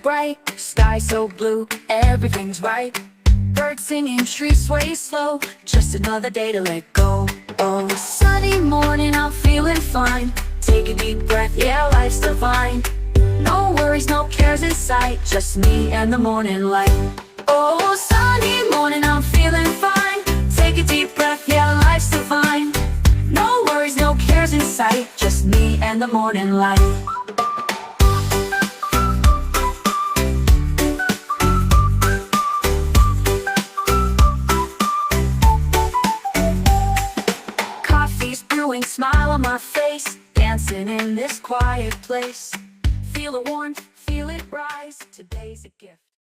bright, sky so blue, everything's right. Birds singing, trees sway slow, just another day to let go. Oh, sunny morning, I'm feeling fine. Take a deep breath, yeah, life's divine. No worries, no cares in sight, just me and the morning light. Oh, sunny morning, I'm feeling fine. Take a deep breath, yeah, life's divine. No worries, no cares in sight, just me and the morning light. Coffee's brewing, smile on my face, dancing in this quiet place. Feel the warmth, feel it rise, today's a gift.